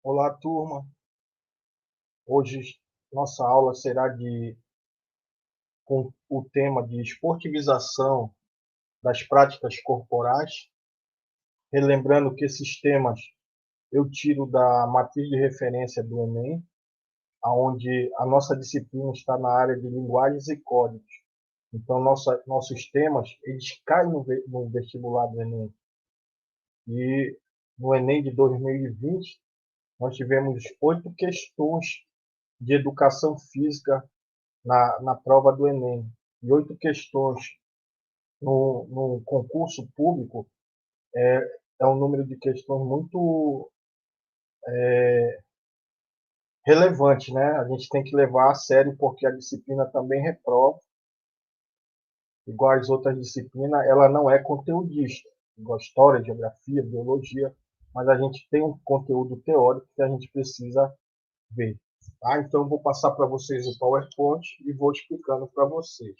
Olá, turma. Hoje nossa aula será com o tema de esportivização das práticas corporais. Relembrando que esses temas eu tiro da matriz de referência do Enem, onde a nossa disciplina está na área de linguagens e códigos. Então, nossos temas eles caem no vestibular do Enem. E no Enem de 2020, nós tivemos 8 questões de educação física na prova do Enem. E 8 questões no concurso público é um número de questões muito relevante, né? A gente tem que levar a sério porque a disciplina também reprova, igual as outras disciplinas, ela não é conteudista, igual história, geografia, biologia, mas a gente tem um conteúdo teórico que a gente precisa ver. Tá? Então, eu vou passar para vocês o PowerPoint e vou explicando para vocês.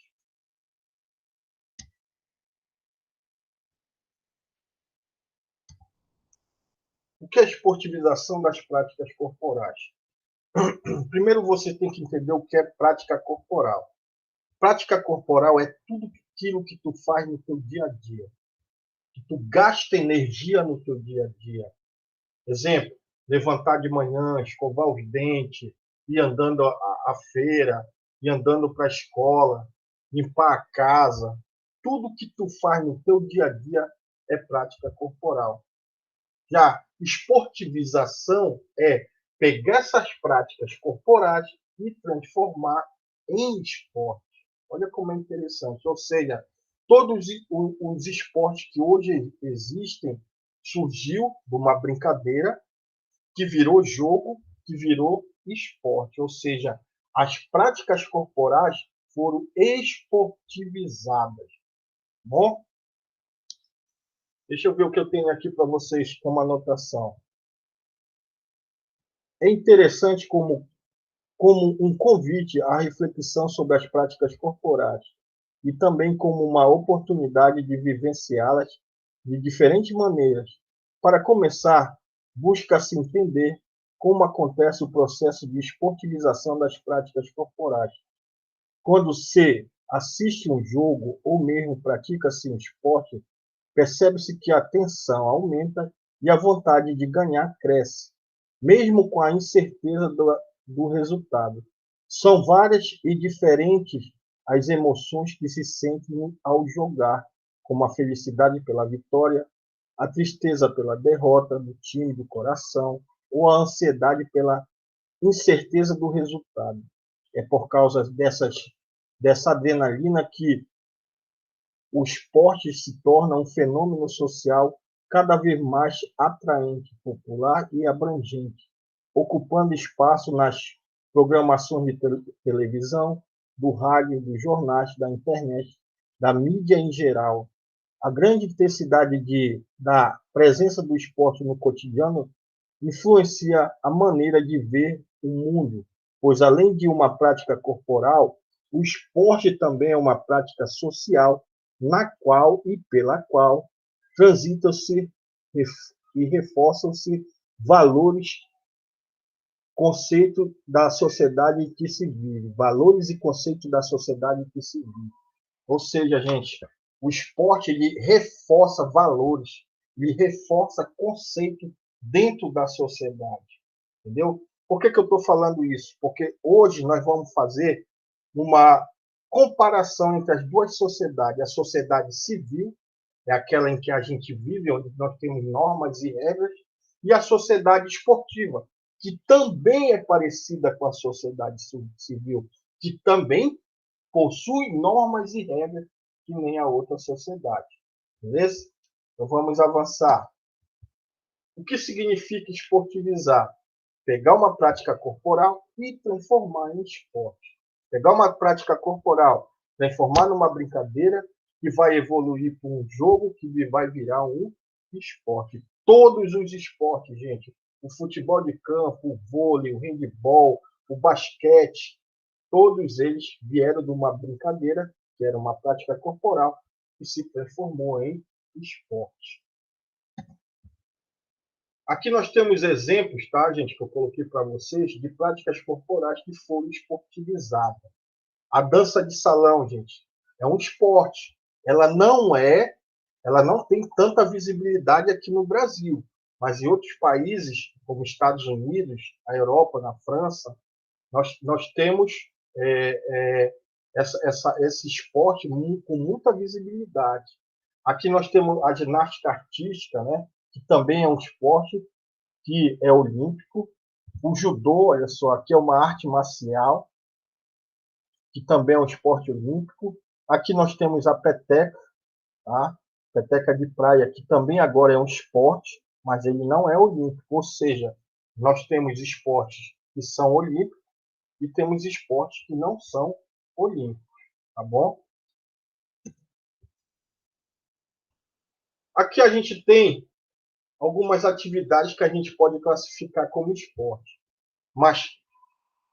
O que é a esportivização das práticas corporais? Primeiro você tem que entender o que é prática corporal. Prática corporal é tudo aquilo que tu faz no teu dia a dia, que tu gasta energia no teu dia a dia. Exemplo, levantar de manhã, escovar os dentes, ir andando à feira, ir andando para a escola, limpar a casa. Tudo que tu faz no teu dia a dia é prática corporal. Já esportivização é pegar essas práticas corporais e transformar em esporte. Olha como é interessante. Ou seja, todos os esportes que hoje existem surgiu de uma brincadeira que virou jogo, que virou esporte. Ou seja, as práticas corporais foram esportivizadas. Bom, deixa eu ver o que eu tenho aqui para vocês como anotação. É interessante como um convite à reflexão sobre as práticas corporais e também como uma oportunidade de vivenciá-las de diferentes maneiras. Para começar, busca-se entender como acontece o processo de esportivização das práticas corporais. Quando se assiste um jogo ou mesmo pratica-se um esporte, percebe-se que a tensão aumenta e a vontade de ganhar cresce, mesmo com a incerteza do resultado. São várias e diferentes as emoções que se sentem ao jogar, como a felicidade pela vitória, a tristeza pela derrota do time do coração ou a ansiedade pela incerteza do resultado. É por causa dessa adrenalina que o esporte se torna um fenômeno social cada vez mais atraente, popular e abrangente, ocupando espaço nas programações de televisão, do rádio, dos jornais, da internet, da mídia em geral. A grande intensidade da presença do esporte no cotidiano influencia a maneira de ver o mundo, pois além de uma prática corporal, o esporte também é uma prática social na qual e pela qual transitam-se e reforçam-se valores, conceito da sociedade que se vive, valores e conceitos da sociedade que se vive. Ou seja, gente, o esporte ele reforça valores, ele reforça conceitos dentro da sociedade, entendeu? Por que eu estou falando isso? Porque hoje nós vamos fazer uma comparação entre as duas sociedades. A sociedade civil, é aquela em que a gente vive, onde nós temos normas e regras, e a sociedade esportiva, que também é parecida com a sociedade civil, que também possui normas e regras que nem a outra sociedade. Beleza? Então vamos avançar. O que significa esportivizar? Pegar uma prática corporal e transformar em esporte. Pegar uma prática corporal, transformar numa brincadeira que vai evoluir para um jogo que vai virar um esporte. Todos os esportes, gente. O futebol de campo, o vôlei, o handebol, o basquete, todos eles vieram de uma brincadeira, que era uma prática corporal, que se transformou em esporte. Aqui nós temos exemplos, tá, gente, que eu coloquei para vocês, de práticas corporais que foram esportivizadas. A dança de salão, gente, é um esporte. Ela não tem tanta visibilidade aqui no Brasil, mas em outros países, como Estados Unidos, a Europa, na França, nós temos é, é, esse esporte com muita visibilidade. Aqui nós temos a ginástica artística, né, que também é um esporte que é olímpico. O judô, olha só, aqui é uma arte marcial, que também é um esporte olímpico. Aqui nós temos a peteca, tá? Peteca de praia, que também agora é um esporte, mas ele não é olímpico. Ou seja, nós temos esportes que são olímpicos e temos esportes que não são olímpicos, tá bom? Aqui a gente tem algumas atividades que a gente pode classificar como esporte. Mas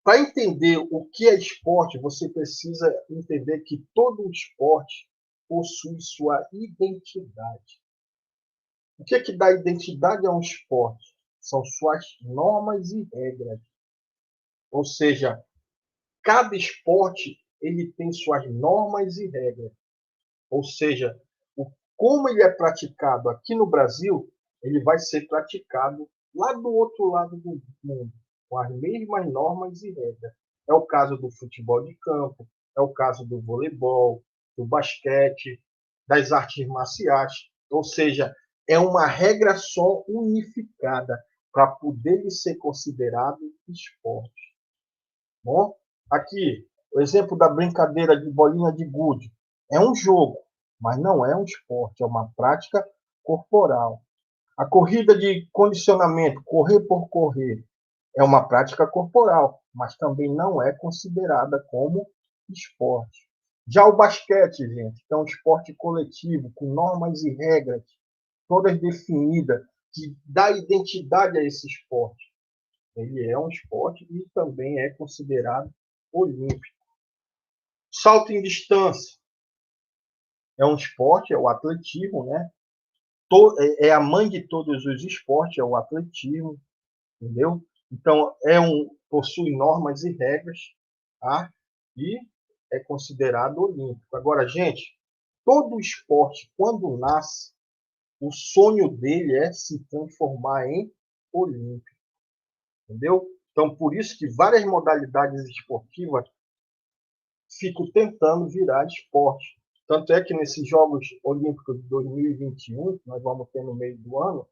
para entender o que é esporte, você precisa entender que todo esporte possui sua identidade. O que é que dá identidade a um esporte? São suas normas e regras. Ou seja, cada esporte ele tem suas normas e regras. Ou seja, como ele é praticado aqui no Brasil, ele vai ser praticado lá do outro lado do mundo, com as mesmas normas e regras. É o caso do futebol de campo, é o caso do voleibol, do basquete, das artes marciais. Ou seja, é uma regra só unificada para poder ser considerado esporte. Bom, aqui, o exemplo da brincadeira de bolinha de gude. É um jogo, mas não é um esporte, é uma prática corporal. A corrida de condicionamento, correr por correr, é uma prática corporal, mas também não é considerada como esporte. Já o basquete, gente, que é um esporte coletivo, com normas e regras, todas definidas, que dá identidade a esse esporte. Ele é um esporte e também é considerado olímpico. Salto em distância é um esporte, é o atletismo, né? É a mãe de todos os esportes, é o atletismo, entendeu? Então, possui normas e regras, tá? E é considerado olímpico. Agora, gente, todo esporte, quando nasce, o sonho dele é se transformar em olímpico, entendeu? Então, por isso que várias modalidades esportivas ficam tentando virar esporte. Tanto é que nesses Jogos Olímpicos de 2021, que nós vamos ter no meio do ano,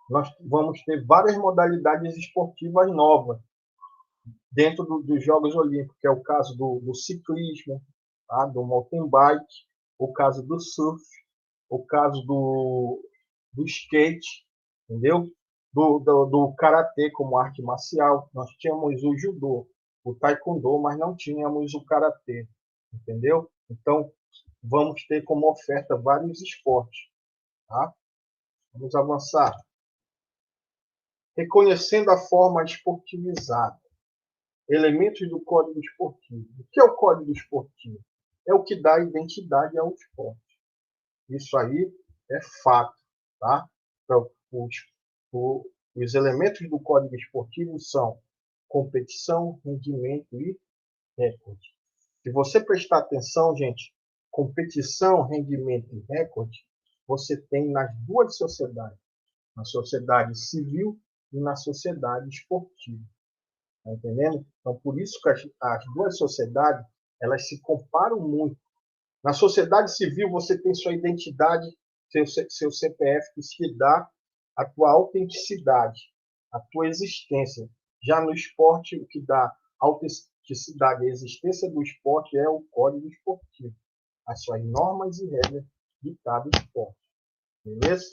nós vamos ter várias modalidades esportivas novas dentro dos Jogos Olímpicos, que é o caso do ciclismo, tá? Do mountain bike, o caso do surf, o caso do skate, entendeu? Do karatê como arte marcial. Nós tínhamos o judô, o taekwondo, mas não tínhamos o karatê, entendeu? Então, vamos ter como oferta vários esportes, tá? Vamos avançar. Reconhecendo a forma esportivizada. Elementos do Código Esportivo. O que é o Código Esportivo? É o que dá identidade ao esporte. Isso aí é fato, tá? Então, os elementos do Código Esportivo são competição, rendimento e recorde. Se você prestar atenção, gente, competição, rendimento e recorde, você tem nas duas sociedades, na sociedade civil e na sociedade esportiva. Tá entendendo? Então, por isso que as duas sociedades, elas se comparam muito. Na sociedade civil, você tem sua identidade, seu CPF, que te dá a tua autenticidade, a tua existência. Já no esporte, o que dá autenticidade, a existência do esporte é o código esportivo, as suas normas e regras de cada esporte. Beleza?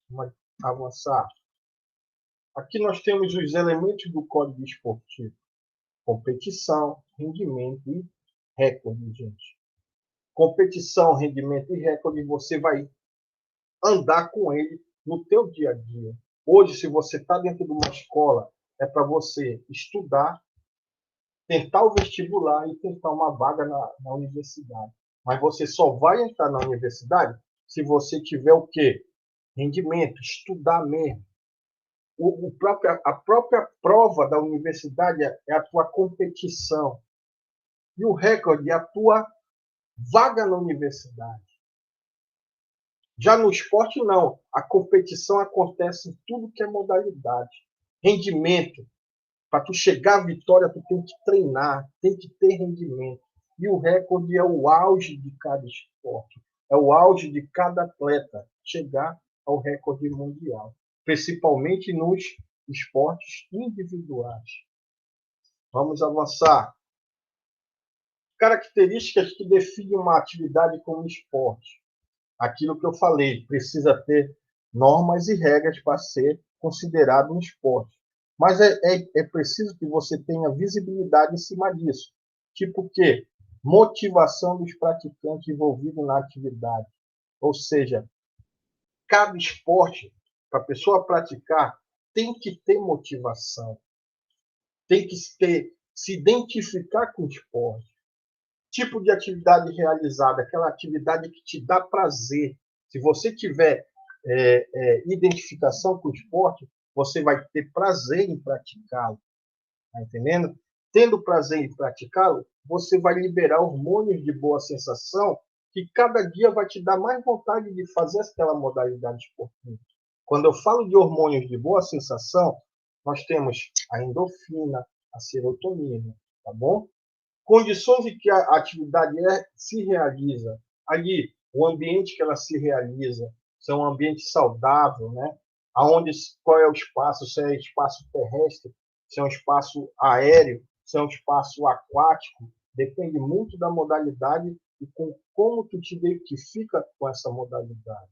Vamos avançar. Aqui nós temos os elementos do código esportivo: competição, rendimento e recorde, gente. Competição, rendimento e recorde, você vai andar com ele no teu dia a dia. Hoje, se você está dentro de uma escola, é para você estudar, tentar o vestibular e tentar uma vaga na universidade. Mas você só vai entrar na universidade se você tiver o quê? Rendimento, estudar mesmo. a própria prova da universidade é a tua competição. E o recorde é a tua vaga na universidade. Já no esporte, não. A competição acontece em tudo que é modalidade. Rendimento. Para tu chegar à vitória, tu tem que treinar, tem que ter rendimento. E o recorde é o auge de cada esporte. É o auge de cada atleta chegar ao recorde mundial. Principalmente nos esportes individuais. Vamos avançar. Características que definem uma atividade como esporte. Aquilo que eu falei, precisa ter normas e regras para ser considerado um esporte. Mas é preciso que você tenha visibilidade em cima disso. Tipo o quê? Motivação dos praticantes envolvidos na atividade. Ou seja, cada esporte, para a pessoa praticar, tem que ter motivação. Tem que se identificar com o esporte. Tipo de atividade realizada, aquela atividade que te dá prazer. Se você tiver identificação com o esporte, você vai ter prazer em praticá-lo. Tá entendendo? Tendo prazer em praticá-lo, você vai liberar hormônios de boa sensação que cada dia vai te dar mais vontade de fazer aquela modalidade esportiva. Quando eu falo de hormônios de boa sensação, nós temos a endorfina, a serotonina, tá bom? Condições em que a atividade se realiza. Ali, o ambiente que ela se realiza, se é um ambiente saudável, né? Aonde, qual é o espaço, se é espaço terrestre, se é um espaço aéreo, se é um espaço aquático, depende muito da modalidade e com como tu te identifica com essa modalidade.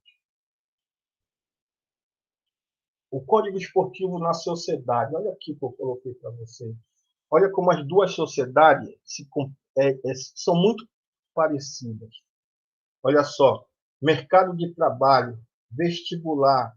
O código esportivo na sociedade, olha aqui que eu coloquei para você. Olha como as duas sociedades são muito parecidas. Olha só, mercado de trabalho, vestibular,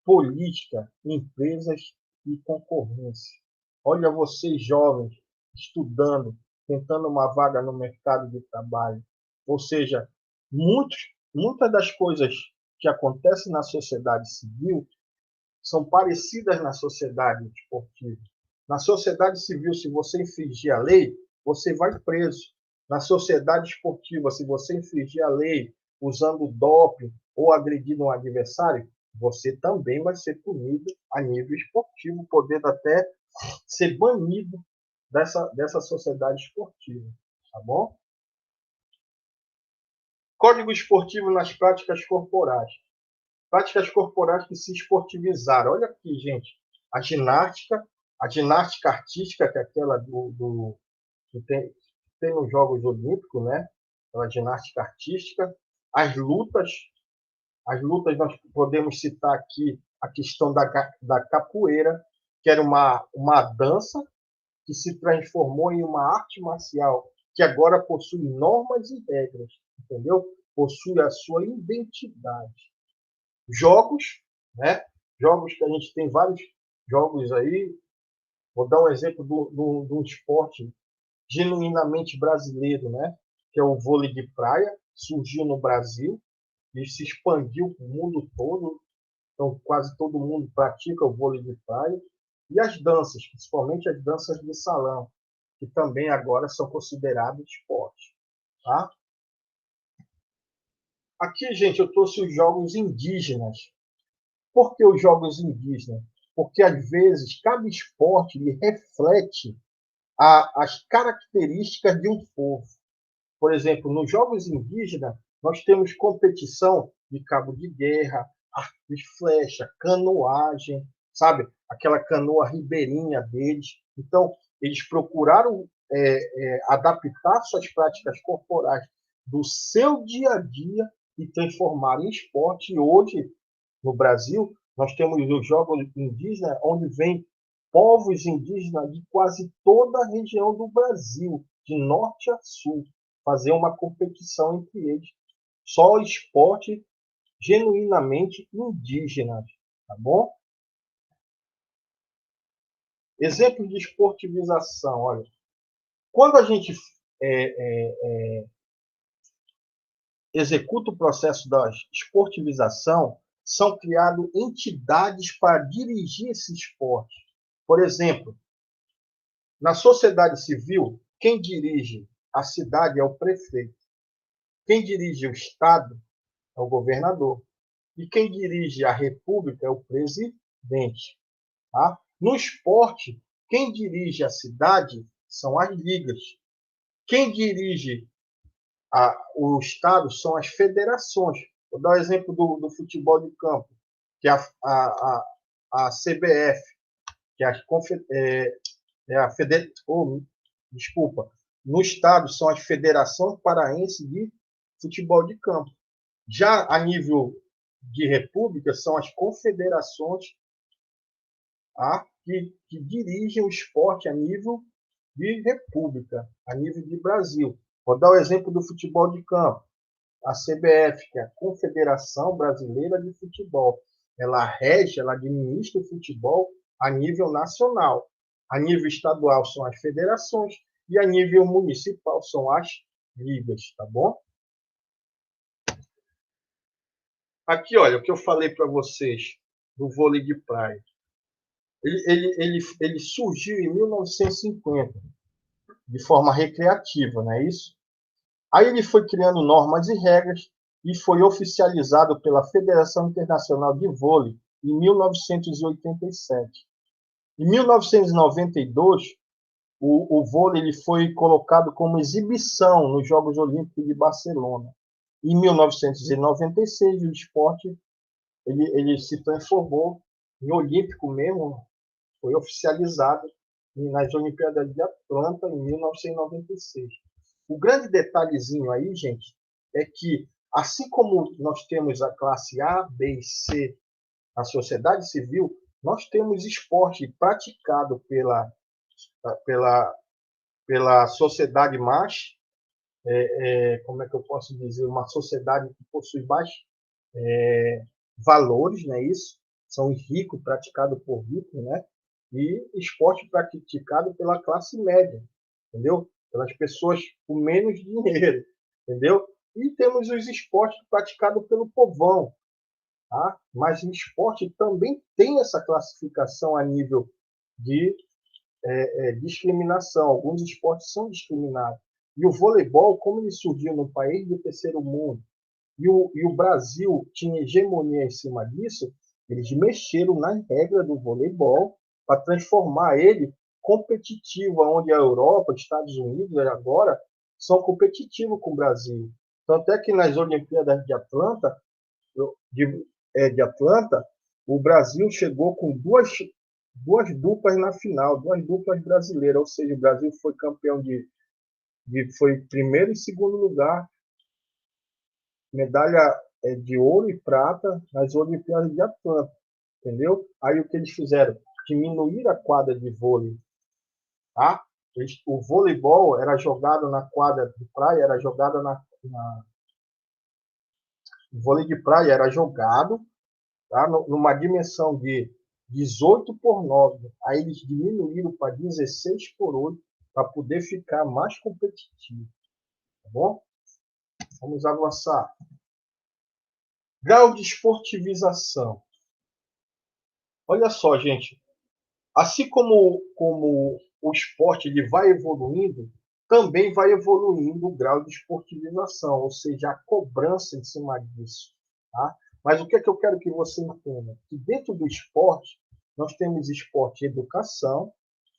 política, empresas e concorrência. Olha vocês jovens estudando, tentando uma vaga no mercado de trabalho. Ou seja, muitas das coisas que acontecem na sociedade civil são parecidas na sociedade esportiva. Na sociedade civil, se você infringir a lei, você vai preso. Na sociedade esportiva, se você infringir a lei usando doping ou agredindo um adversário, você também vai ser punido a nível esportivo, podendo até ser banido dessa sociedade esportiva. Tá bom? Código esportivo nas práticas corporais. Práticas corporais que se esportivizaram. Olha aqui, gente, a ginástica artística, que é aquela que tem nos Jogos Olímpicos, né? Aquela ginástica artística, as lutas nós podemos citar aqui a questão da capoeira, que era uma dança que se transformou em uma arte marcial, que agora possui normas e regras, entendeu? Possui a sua identidade. Jogos, né? Jogos que a gente tem vários jogos aí. Vou dar um exemplo de um esporte genuinamente brasileiro, né? Que é o vôlei de praia. Surgiu no Brasil e se expandiu para o mundo todo. Então, quase todo mundo pratica o vôlei de praia. E as danças, principalmente as danças de salão, que também agora são consideradas esporte. Tá? Aqui, gente, eu trouxe os jogos indígenas. Por que os jogos indígenas? Porque, às vezes, cada esporte reflete as características de um povo. Por exemplo, nos jogos indígenas, nós temos competição de cabo de guerra, arco e flecha, canoagem, sabe? Aquela canoa ribeirinha deles. Então, eles procuraram adaptar suas práticas corporais do seu dia a dia e transformar em esporte. E hoje, no Brasil, nós temos os jogos indígenas, onde vem povos indígenas de quase toda a região do Brasil, de norte a sul, fazer uma competição entre eles. Só esporte genuinamente indígenas, tá bom? Exemplos de esportivização, olha. Quando a gente executa o processo da esportivização, são criadas entidades para dirigir esse esporte. Por exemplo, na sociedade civil, quem dirige a cidade é o prefeito. Quem dirige o Estado é o governador. E quem dirige a república é o presidente. Tá? No esporte, quem dirige a cidade são as ligas. Quem dirige o Estado são as federações. Vou dar o exemplo do futebol de campo, que é a CBF, que é a desculpa, no Estado são as federações paraenses de futebol de campo. Já a nível de república, são as confederações que dirigem o esporte a nível de república, a nível de Brasil. Vou dar o exemplo do futebol de campo. A CBF, que é a Confederação Brasileira de Futebol, ela rege, ela administra o futebol a nível nacional. A nível estadual são as federações e a nível municipal são as ligas, tá bom? Aqui, olha, o que eu falei para vocês do vôlei de praia. Ele surgiu em 1950, de forma recreativa, não é isso? Aí ele foi criando normas e regras e foi oficializado pela Federação Internacional de Vôlei em 1987. Em 1992, o vôlei ele foi colocado como exibição nos Jogos Olímpicos de Barcelona. Em 1996, o esporte ele se transformou em olímpico mesmo, foi oficializado nas Olimpíadas de Atlanta em 1996. O grande detalhezinho aí, gente, é que assim como nós temos a classe A, B e C, a sociedade civil, nós temos esporte praticado pela sociedade mais, como é que eu posso dizer, uma sociedade que possui mais valores, não é isso? São ricos, praticados por ricos, né? E esporte praticado pela classe média, entendeu? Pelas pessoas com menos dinheiro, entendeu? E temos os esportes praticados pelo povão, tá? Mas o esporte também tem essa classificação a nível de discriminação. Alguns esportes são discriminados. E o voleibol, como ele surgiu no país do terceiro mundo, e o Brasil tinha hegemonia em cima disso, eles mexeram nas regras do voleibol para transformar ele competitivo, onde a Europa, os Estados Unidos agora são competitivos com o Brasil. Tanto é que nas Olimpíadas de Atlanta, de Atlanta, o Brasil chegou com duas duplas na final, duas duplas brasileiras, ou seja, o Brasil foi campeão foi primeiro e segundo lugar, medalha de ouro e prata nas Olimpíadas de Atlanta, entendeu? Aí o que eles fizeram? Diminuir a quadra de vôlei, tá? O voleibol era jogado na quadra de praia, era jogado o vôlei de praia era jogado, tá? Numa dimensão de 18:9. Aí eles diminuíram para 16:8 para poder ficar mais competitivo, tá bom? Vamos avançar. Grau de esportivização. Olha só, gente, assim como o esporte ele vai evoluindo, também vai evoluindo o grau de esportivização, ou seja, a cobrança em cima disso. Tá? Mas o que é que eu quero que você entenda? Que dentro do esporte, nós temos esporte educação,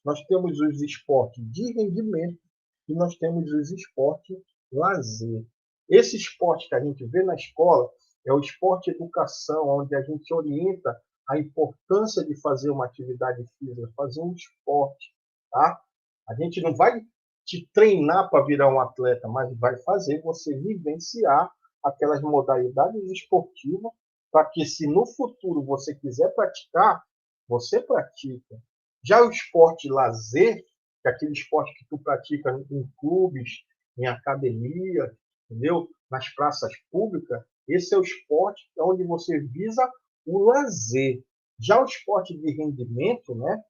nós temos os esportes de rendimento e nós temos os esportes lazer. Esse esporte que a gente vê na escola é o esporte educação, onde a gente orienta a importância de fazer uma atividade física, fazer um esporte, tá? A gente não vai te treinar para virar um atleta, mas vai fazer você vivenciar aquelas modalidades esportivas para que, se no futuro você quiser praticar, você pratica. Já o esporte lazer, que é aquele esporte que tu pratica em clubes, em academia, entendeu? Nas praças públicas, esse é o esporte onde você visa o lazer. Já o esporte de rendimento, né?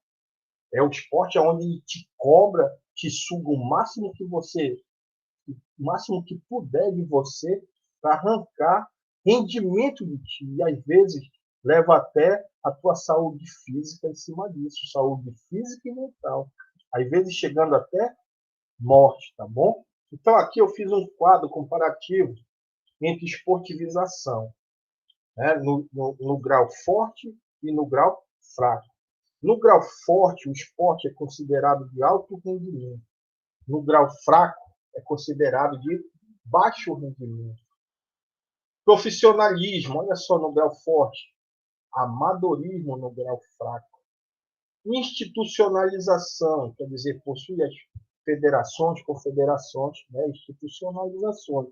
É o esporte onde ele te cobra, te suga o máximo que puder de você para arrancar rendimento de ti, e às vezes leva até a tua saúde física em cima disso, saúde física e mental, às vezes chegando até morte, tá bom? Então aqui eu fiz um quadro comparativo entre esportivização, né, no grau forte e no grau fraco. No grau forte, o esporte é considerado de alto rendimento. No grau fraco, é considerado de baixo rendimento. Profissionalismo, olha só no grau forte. Amadorismo no grau fraco. Institucionalização, quer dizer, possui as federações, confederações, né, institucionalizações.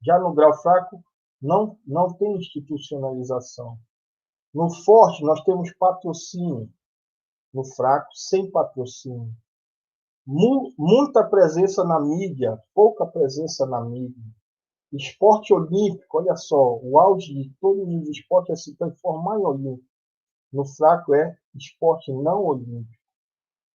Já no grau fraco, não tem institucionalização. No forte, nós temos patrocínio. No fraco, sem patrocínio. Muita presença na mídia, pouca presença na mídia. Esporte olímpico, olha só, o auge de todos os esportes é se transformar em olímpico. No fraco é esporte não olímpico,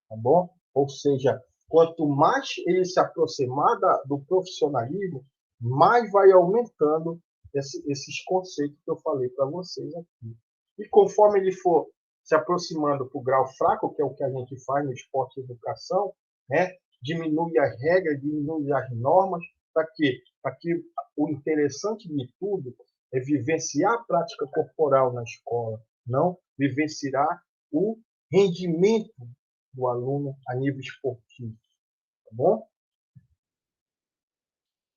tá bom? Ou seja, quanto mais ele se aproximar do profissionalismo, mais vai aumentando esses conceitos que eu falei para vocês aqui. E conforme ele for se aproximando para o grau fraco, que é o que a gente faz no esporte e educação, né? Diminui as regras, diminui as normas, para quê? Para que o interessante de tudo é vivenciar a prática corporal na escola, não vivenciar o rendimento do aluno a nível esportivo, tá bom?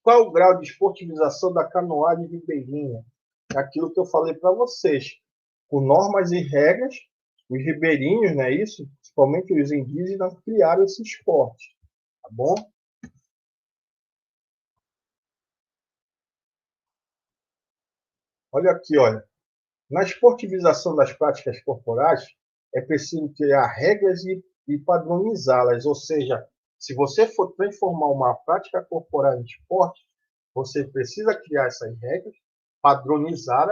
Qual o grau de esportivização da canoagem ribeirinha? É aquilo que eu falei para vocês. Com normas e regras, os ribeirinhos, não é isso? Principalmente os indígenas, criaram esse esporte, tá bom? Olha aqui, olha. Na esportivização das práticas corporais, é preciso criar regras e padronizá-las. Ou seja, se você for transformar uma prática corporal em esporte, você precisa criar essas regras, padronizar,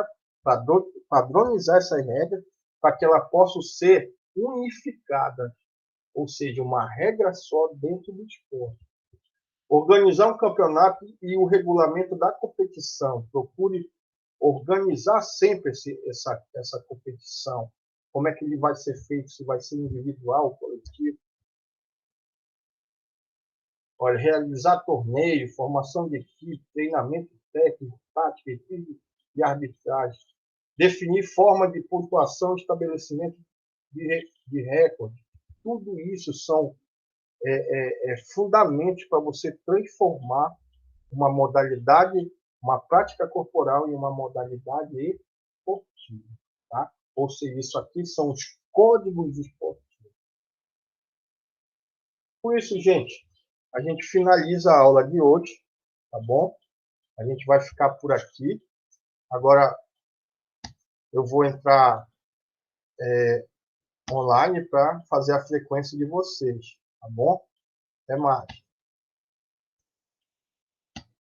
padronizar essas regras para que ela possa ser unificada, ou seja, uma regra só dentro do esporte. Organizar um campeonato e o regulamento da competição. Procure organizar sempre essa competição. Como é que ele vai ser feito? Se vai ser individual, coletivo. Olha, realizar torneio, formação de equipe, treinamento técnico, tática e arbitragem. Definir forma de pontuação, estabelecimento de recorde. Tudo isso são fundamentos para você transformar uma modalidade, uma prática corporal em uma modalidade esportiva. Tá? Ou seja, isso aqui são os códigos esportivos. Por isso, gente, a gente finaliza a aula de hoje, tá bom? A gente vai ficar por aqui. Agora, eu vou entrar online para fazer a frequência de vocês, tá bom? Até mais.